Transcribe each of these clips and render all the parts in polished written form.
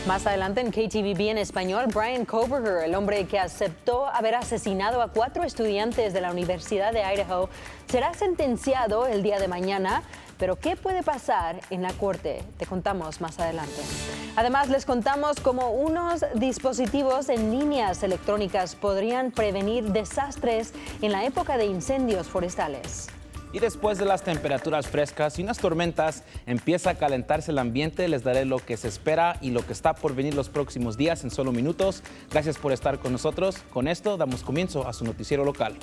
Más adelante en KTVB en español, Bryan Kohberger, el hombre que aceptó haber asesinado a 4 estudiantes de la Universidad de Idaho, será sentenciado el día de mañana. Pero ¿qué puede pasar en la corte? Te contamos más adelante. Además, les contamos cómo unos dispositivos en líneas electrónicas podrían prevenir desastres en la época de incendios forestales. Y después de las temperaturas frescas y unas tormentas, empieza a calentarse el ambiente. Les daré lo que se espera y lo que está por venir los próximos días en solo minutos. Gracias por estar con nosotros. Con esto damos comienzo a su noticiero local.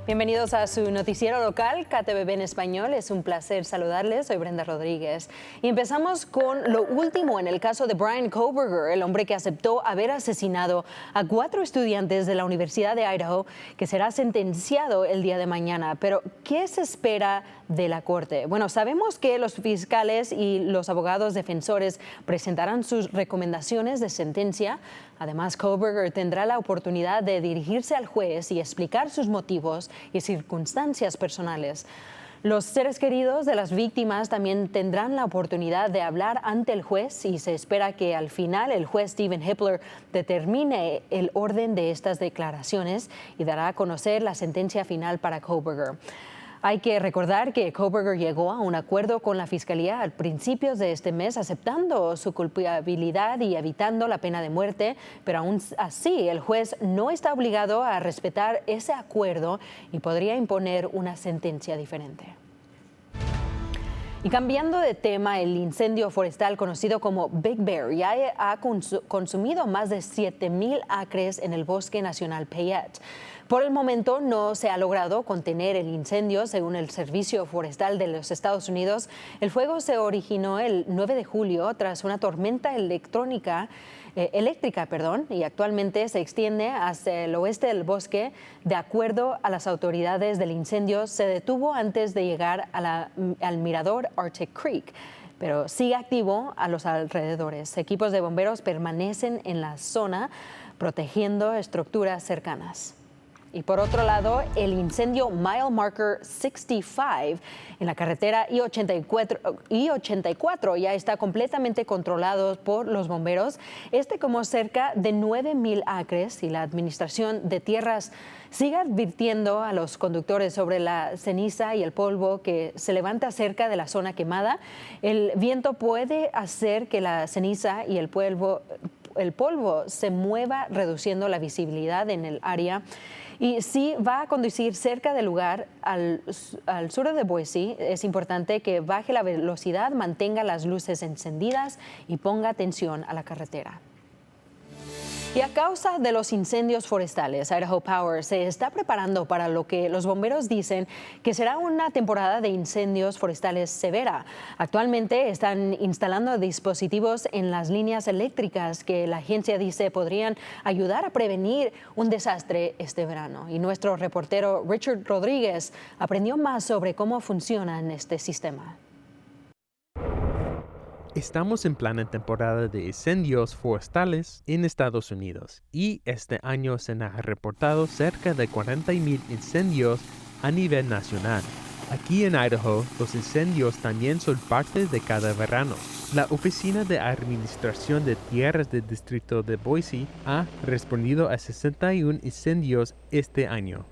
Bienvenidos a su noticiero local, KTVB en español. Es un placer saludarles. Soy Brenda Rodríguez. Y empezamos con lo último en el caso de Bryan Kohberger, el hombre que aceptó haber asesinado a 4 estudiantes de la Universidad de Idaho, que será sentenciado el día de mañana. Pero, ¿qué se espera de la corte? Bueno, sabemos que los fiscales y los abogados defensores presentarán sus recomendaciones de sentencia. Además, Kohberger tendrá la oportunidad de dirigirse al juez y explicar sus motivos y circunstancias personales. Los seres queridos de las víctimas también tendrán la oportunidad de hablar ante el juez y se espera que al final el juez Stephen Hippler determine el orden de estas declaraciones y dará a conocer la sentencia final para Kohberger. Hay que recordar que Kohberger llegó a un acuerdo con la Fiscalía al principios de este mes, aceptando su culpabilidad y evitando la pena de muerte, pero aún así el juez no está obligado a respetar ese acuerdo y podría imponer una sentencia diferente. Y cambiando de tema, el incendio forestal conocido como Big Bear ya ha consumido más de 7,000 acres en el Bosque Nacional Payette. Por el momento no se ha logrado contener el incendio, según el Servicio Forestal de los Estados Unidos. El fuego se originó el 9 de julio tras una tormenta eléctrica, y actualmente se extiende hacia el oeste del bosque. De acuerdo a las autoridades, del incendio se detuvo antes de llegar al mirador Arctic Creek, pero sigue activo a los alrededores. Equipos de bomberos permanecen en la zona protegiendo estructuras cercanas. Y por otro lado, el incendio Mile Marker 65 en la carretera I-84 ya está completamente controlado por los bomberos. Como cerca de 9,000 acres, y la Administración de Tierras sigue advirtiendo a los conductores sobre la ceniza y el polvo que se levanta cerca de la zona quemada. El viento puede hacer que la ceniza y el polvo se mueva, reduciendo la visibilidad en el área. Y si va a conducir cerca del lugar al sur de Boise, es importante que baje la velocidad, mantenga las luces encendidas y ponga atención a la carretera. Y a causa de los incendios forestales, Idaho Power se está preparando para lo que los bomberos dicen que será una temporada de incendios forestales severa. Actualmente están instalando dispositivos en las líneas eléctricas que la agencia dice podrían ayudar a prevenir un desastre este verano. Y nuestro reportero Richard Rodríguez aprendió más sobre cómo funciona este sistema. Estamos en plena temporada de incendios forestales en Estados Unidos y este año se han reportado cerca de 40,000 incendios a nivel nacional. Aquí en Idaho, los incendios también son parte de cada verano. La Oficina de Administración de Tierras del Distrito de Boise ha respondido a 61 incendios este año.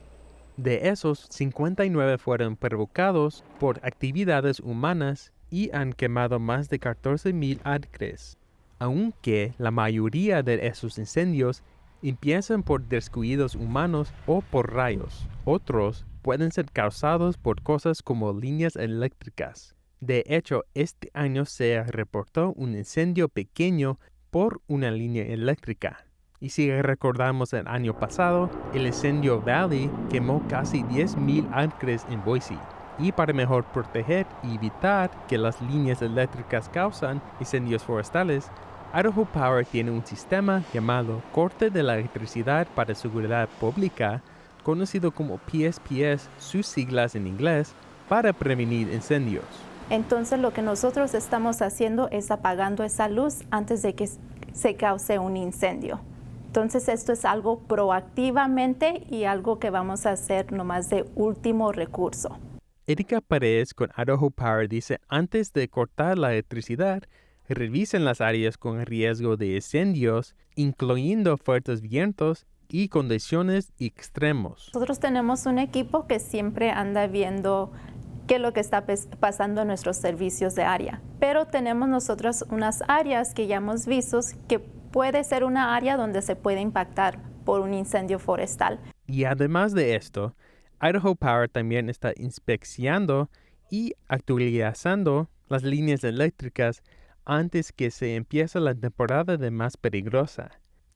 De esos, 59 fueron provocados por actividades humanas y han quemado más de 14,000 acres. Aunque la mayoría de esos incendios empiezan por descuidos humanos o por rayos, otros pueden ser causados por cosas como líneas eléctricas. De hecho, este año se reportó un incendio pequeño por una línea eléctrica. Y si recordamos el año pasado, el incendio Valley quemó casi 10,000 acres en Boise. Y para mejor proteger y evitar que las líneas eléctricas causan incendios forestales, Idaho Power tiene un sistema llamado Corte de la Electricidad para Seguridad Pública, conocido como PSPS, sus siglas en inglés, para prevenir incendios. Entonces lo que nosotros estamos haciendo es apagando esa luz antes de que se cause un incendio. Entonces esto es algo proactivamente y algo que vamos a hacer nomás de último recurso. Erika Paredes con Idaho Power dice, antes de cortar la electricidad, revisen las áreas con riesgo de incendios, incluyendo fuertes vientos y condiciones extremos. Nosotros tenemos un equipo que siempre anda viendo qué es lo que está pasando en nuestros servicios de área. Pero tenemos nosotros unas áreas que ya hemos visto que puede ser una área donde se puede impactar por un incendio forestal. Y además de esto, Idaho Power también está inspeccionando y actualizando las líneas eléctricas antes que se empiece la temporada de más peligrosa.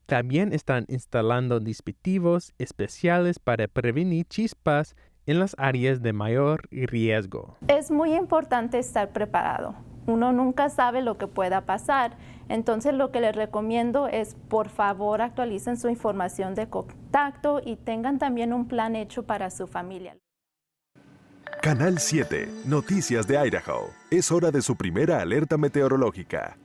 También están instalando dispositivos especiales para prevenir chispas en las áreas de mayor riesgo. Es muy importante estar preparado. Uno nunca sabe lo que pueda pasar. Entonces, lo que les recomiendo es, por favor, actualicen su información de contacto y tengan también un plan hecho para su familia. Canal 7, Noticias de Idaho. Es hora de su primera alerta meteorológica.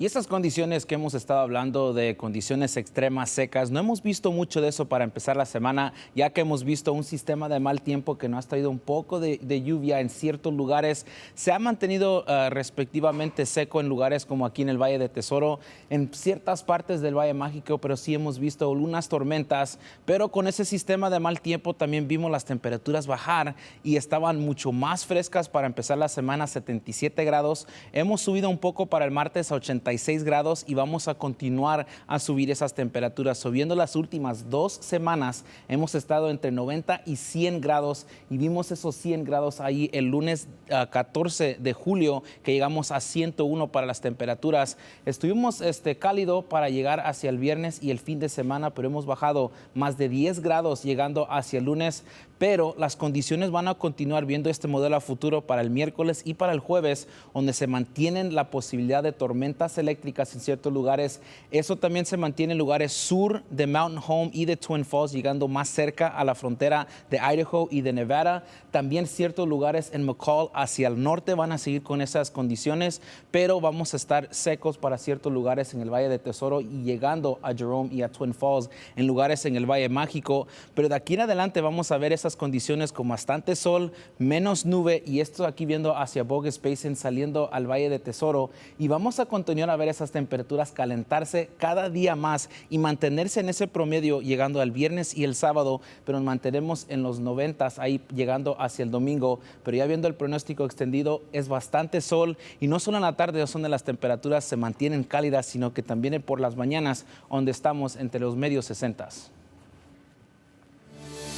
Y estas condiciones que hemos estado hablando de condiciones extremas secas, no hemos visto mucho de eso para empezar la semana, ya que hemos visto un sistema de mal tiempo que nos ha traído un poco de lluvia en ciertos lugares. Se ha mantenido respectivamente seco en lugares como aquí en el Valle de Tesoro, en ciertas partes del Valle Mágico, pero sí hemos visto unas tormentas. Pero con ese sistema de mal tiempo también vimos las temperaturas bajar y estaban mucho más frescas para empezar la semana, 77 grados. Hemos subido un poco para el martes a 86 grados y vamos a continuar a subir esas temperaturas. Subiendo las últimas 2 semanas, hemos estado entre 90 y 100 grados y vimos esos 100 grados ahí el lunes 14 de julio, que llegamos a 101 para las temperaturas. Estuvimos cálido para llegar hacia el viernes y el fin de semana, pero hemos bajado más de 10 grados llegando hacia el lunes. Pero las condiciones van a continuar viendo este modelo a futuro para el miércoles y para el jueves, donde se mantienen la posibilidad de tormentas eléctricas en ciertos lugares. Eso también se mantiene en lugares sur de Mountain Home y de Twin Falls, llegando más cerca a la frontera de Idaho y de Nevada. También ciertos lugares en McCall hacia el norte van a seguir con esas condiciones, pero vamos a estar secos para ciertos lugares en el Valle de Tesoro y llegando a Jerome y a Twin Falls en lugares en el Valle Mágico. Pero de aquí en adelante vamos a ver esas condiciones con bastante sol, menos nube, y esto aquí viendo hacia Bogus Basin saliendo al Valle de Tesoro, y vamos a continuar a ver esas temperaturas calentarse cada día más y mantenerse en ese promedio llegando al viernes y el sábado, pero nos mantenemos en los 90s ahí llegando hacia el domingo. Pero ya viendo el pronóstico extendido, es bastante sol, y no solo en la tarde donde las temperaturas se mantienen cálidas, sino que también por las mañanas, donde estamos entre los medios 60s.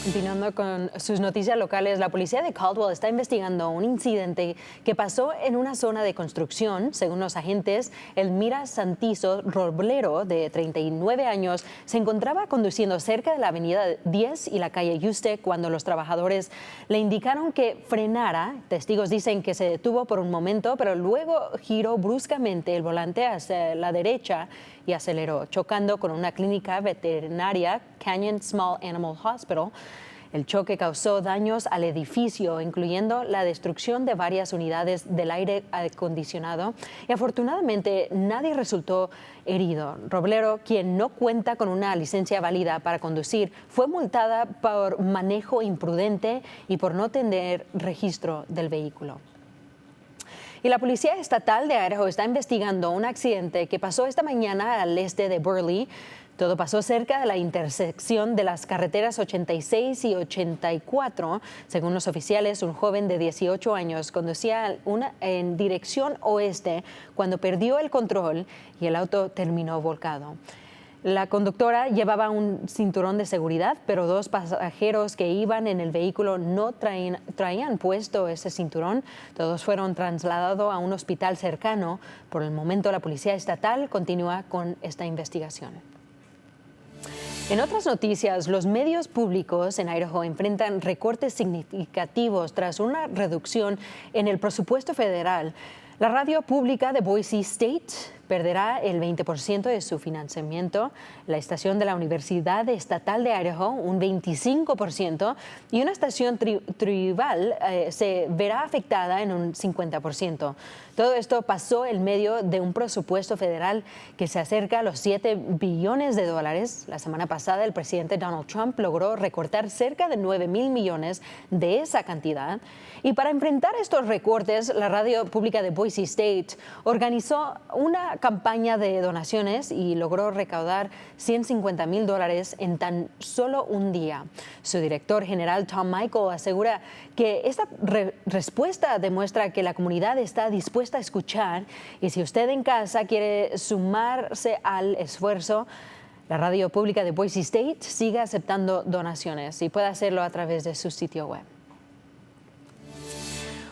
Continuando con sus noticias locales, la policía de Caldwell está investigando un incidente que pasó en una zona de construcción. Según los agentes, Elmira Santizo Roblero, de 39 años, se encontraba conduciendo cerca de la avenida 10 y la calle Yuste cuando los trabajadores le indicaron que frenara. Testigos dicen que se detuvo por un momento, pero luego giró bruscamente el volante hacia la derecha y aceleró, chocando con una clínica veterinaria, Canyon Small Animal Hospital. El choque causó daños al edificio, incluyendo la destrucción de varias unidades del aire acondicionado, y afortunadamente nadie resultó herido. Roblero, quien no cuenta con una licencia válida para conducir, fue multada por manejo imprudente y por no tener registro del vehículo. Y la Policía Estatal de Idaho está investigando un accidente que pasó esta mañana al este de Burley. Todo pasó cerca de la intersección de las carreteras 86 y 84. Según los oficiales, un joven de 18 años conducía en dirección oeste cuando perdió el control y el auto terminó volcado. La conductora llevaba un cinturón de seguridad, pero 2 pasajeros que iban en el vehículo no traían puesto ese cinturón. Todos fueron trasladados a un hospital cercano. Por el momento, la Policía Estatal continúa con esta investigación. En otras noticias, los medios públicos en Idaho enfrentan recortes significativos tras una reducción en el presupuesto federal. La radio pública de Boise State perderá el 20% de su financiamiento, la estación de la Universidad Estatal de Idaho un 25% y una estación tribal se verá afectada en un 50%. Todo esto pasó en medio de un presupuesto federal que se acerca a los $7 billones. La semana pasada el presidente Donald Trump logró recortar cerca de $9 mil millones de esa cantidad. Y para enfrentar estos recortes, la radio pública de Boise State organizó una campaña de donaciones y logró recaudar $150,000 en tan solo un día. Su director general, Tom Michael, asegura que esta respuesta demuestra que la comunidad está dispuesta a escuchar y si usted en casa quiere sumarse al esfuerzo, la radio pública de Boise State sigue aceptando donaciones y puede hacerlo a través de su sitio web.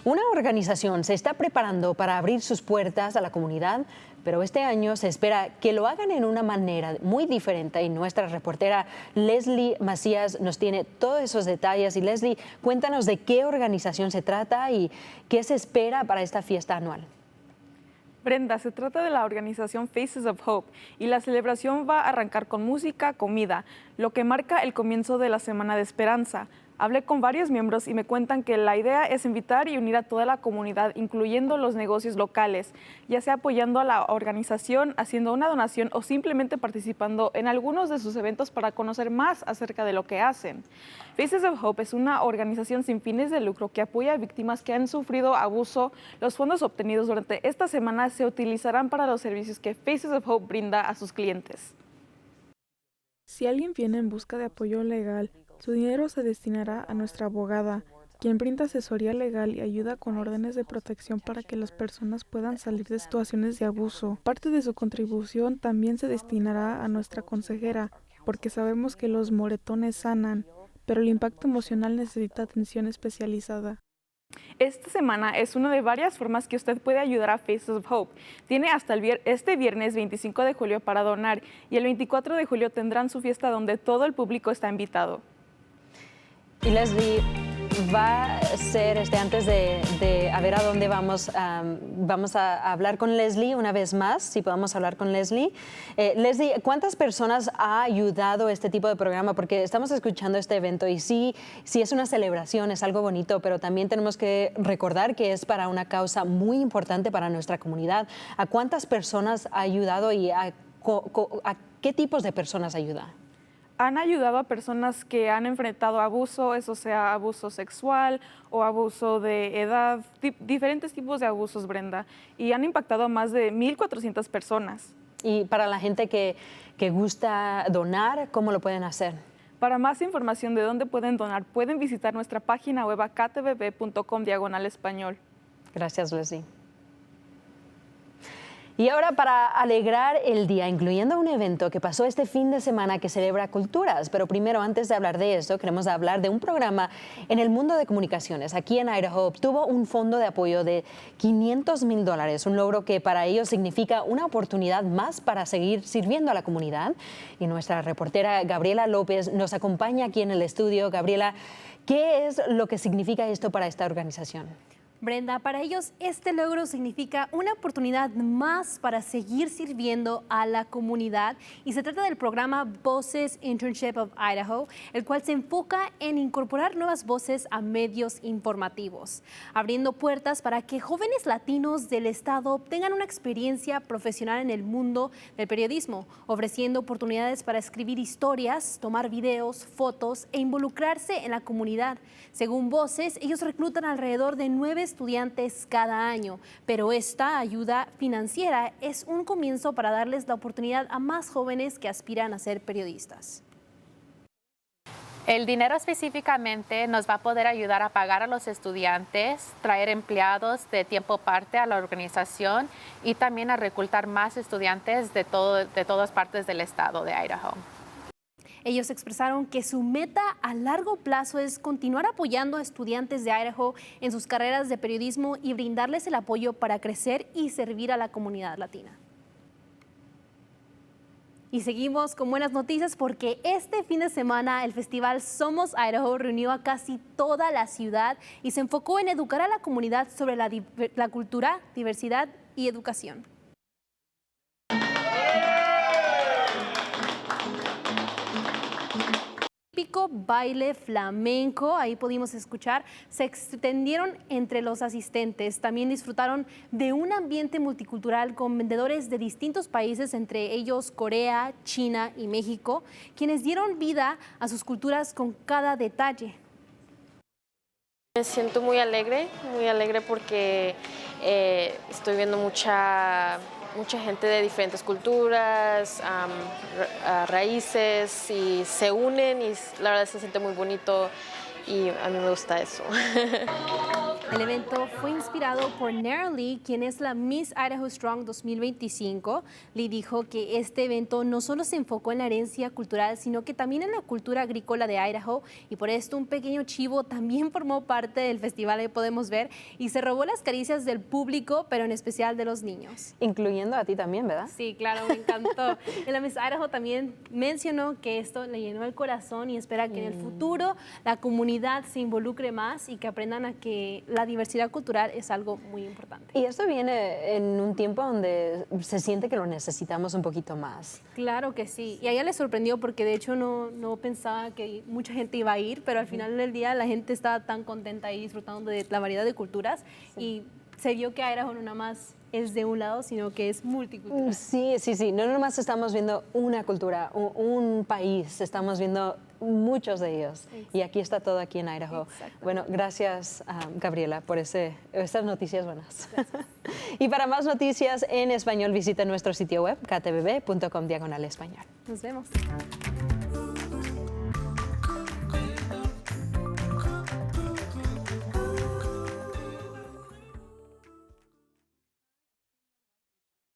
Una organización se está preparando para abrir sus puertas a la comunidad, pero este año se espera que lo hagan en una manera muy diferente y nuestra reportera Leslie Macías nos tiene todos esos detalles. Y Leslie, cuéntanos de qué organización se trata y qué se espera para esta fiesta anual. Brenda, se trata de la organización Faces of Hope y la celebración va a arrancar con música, comida, lo que marca el comienzo de la Semana de Esperanza. Hablé con varios miembros y me cuentan que la idea es invitar y unir a toda la comunidad, incluyendo los negocios locales, ya sea apoyando a la organización, haciendo una donación o simplemente participando en algunos de sus eventos para conocer más acerca de lo que hacen. Faces of Hope es una organización sin fines de lucro que apoya a víctimas que han sufrido abuso. Los fondos obtenidos durante esta semana se utilizarán para los servicios que Faces of Hope brinda a sus clientes. Si alguien viene en busca de apoyo legal, su dinero se destinará a nuestra abogada, quien brinda asesoría legal y ayuda con órdenes de protección para que las personas puedan salir de situaciones de abuso. Parte de su contribución también se destinará a nuestra consejera, porque sabemos que los moretones sanan, pero el impacto emocional necesita atención especializada. Esta semana es una de varias formas que usted puede ayudar a Faces of Hope. Tiene hasta este viernes 25 de julio para donar y el 24 de julio tendrán su fiesta donde todo el público está invitado. Y Leslie, va a ser antes de a ver a dónde vamos a hablar con Leslie una vez más, si podemos hablar con Leslie. Leslie, ¿cuántas personas ha ayudado este tipo de programa? Porque estamos escuchando este evento y sí es una celebración, es algo bonito, pero también tenemos que recordar que es para una causa muy importante para nuestra comunidad. ¿A cuántas personas ha ayudado y a qué tipos de personas ayuda? Han ayudado a personas que han enfrentado abuso, eso sea abuso sexual o abuso de edad, diferentes tipos de abusos, Brenda, y han impactado a más de 1,400 personas. Y para la gente que gusta donar, ¿cómo lo pueden hacer? Para más información de dónde pueden donar, pueden visitar nuestra página web ktvb.com/español. Gracias, Leslie. Y ahora para alegrar el día, incluyendo un evento que pasó este fin de semana que celebra culturas. Pero primero, antes de hablar de esto, queremos hablar de un programa en el mundo de comunicaciones. Aquí en Idaho obtuvo un fondo de apoyo de $500,000, un logro que para ellos significa una oportunidad más para seguir sirviendo a la comunidad. Y nuestra reportera Gabriela López nos acompaña aquí en el estudio. Gabriela, ¿qué es lo que significa esto para esta organización? Brenda, para ellos este logro significa una oportunidad más para seguir sirviendo a la comunidad y se trata del programa Voices Internship of Idaho, el cual se enfoca en incorporar nuevas voces a medios informativos, abriendo puertas para que jóvenes latinos del estado obtengan una experiencia profesional en el mundo del periodismo, ofreciendo oportunidades para escribir historias, tomar videos, fotos e involucrarse en la comunidad. Según Voces, ellos reclutan alrededor de 9 estudiantes cada año, pero esta ayuda financiera es un comienzo para darles la oportunidad a más jóvenes que aspiran a ser periodistas. El dinero específicamente nos va a poder ayudar a pagar a los estudiantes, traer empleados de tiempo parte a la organización y también a reclutar más estudiantes de todas partes del estado de Idaho. Ellos expresaron que su meta a largo plazo es continuar apoyando a estudiantes de Idaho en sus carreras de periodismo y brindarles el apoyo para crecer y servir a la comunidad latina. Y seguimos con buenas noticias porque este fin de semana el festival Somos Idaho reunió a casi toda la ciudad y se enfocó en educar a la comunidad sobre la cultura, diversidad y educación. Típico baile flamenco, ahí pudimos escuchar, se extendieron entre los asistentes. También disfrutaron de un ambiente multicultural con vendedores de distintos países, entre ellos Corea, China y México, quienes dieron vida a sus culturas con cada detalle. Me siento muy alegre porque estoy viendo mucha gente de diferentes culturas, raíces, y se unen y la verdad se siente muy bonito y a mí me gusta eso. El evento fue inspirado por Nara Lee, quien es la Miss Idaho Strong 2025. Lee dijo que este evento no solo se enfocó en la herencia cultural, sino que también en la cultura agrícola de Idaho, y por esto un pequeño chivo también formó parte del festival, ahí podemos ver, y se robó las caricias del público, pero en especial de los niños. Incluyendo a ti también, ¿verdad? Sí, claro, me encantó. Y la Miss Idaho también mencionó que esto le llenó el corazón y espera que en el futuro la comunidad se involucre más y que aprendan a que la diversidad cultural es algo muy importante. Y esto viene en un tiempo donde se siente que lo necesitamos un poquito más. Claro que sí. Y a ella le sorprendió porque de hecho no pensaba que mucha gente iba a ir, pero al final del día la gente estaba tan contenta ahí disfrutando de la variedad de culturas, y se vio que Idaho no nada más es de un lado, sino que es multicultural. Sí. No nomás estamos viendo una cultura, un país, estamos viendo muchos de ellos. Exacto. Y aquí está todo aquí en Idaho. Exacto. Bueno, gracias, Gabriela, por estas noticias buenas. Y para más noticias en español, visita nuestro sitio web, ktvb.com/español. Nos vemos.